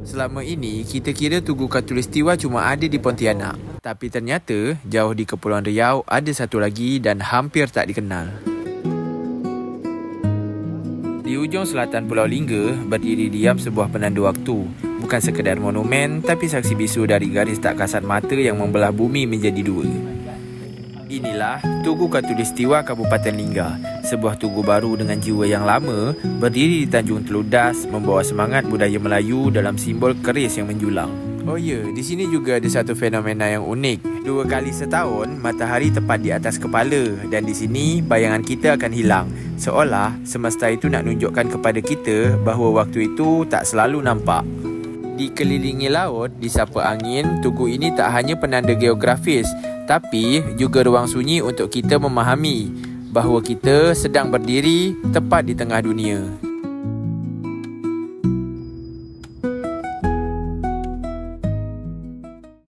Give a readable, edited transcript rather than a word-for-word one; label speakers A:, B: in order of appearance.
A: Selama ini, kita kira Tugu Khatulistiwa cuma ada di Pontianak. Tapi ternyata, jauh di Kepulauan Riau ada satu lagi dan hampir tak dikenal. Di ujung selatan Pulau Lingga, berdiri diam sebuah penanda waktu. Bukan sekadar monumen, tapi saksi bisu dari garis tak kasat mata yang membelah bumi menjadi dua. Inilah Tugu Khatulistiwa Kabupaten Lingga, sebuah tugu baru dengan jiwa yang lama, berdiri di Tanjung Teludas, membawa semangat budaya Melayu dalam simbol keris yang menjulang. Oh ya, di sini juga ada satu fenomena yang unik. 2 kali setahun, matahari tepat di atas kepala dan di sini bayangan kita akan hilang. Seolah semesta itu nak nunjukkan kepada kita bahawa waktu itu tak selalu nampak. Dikelilingi laut, disapa angin, tugu ini tak hanya penanda geografis, tapi juga ruang sunyi untuk kita memahami bahawa kita sedang berdiri tepat di tengah dunia.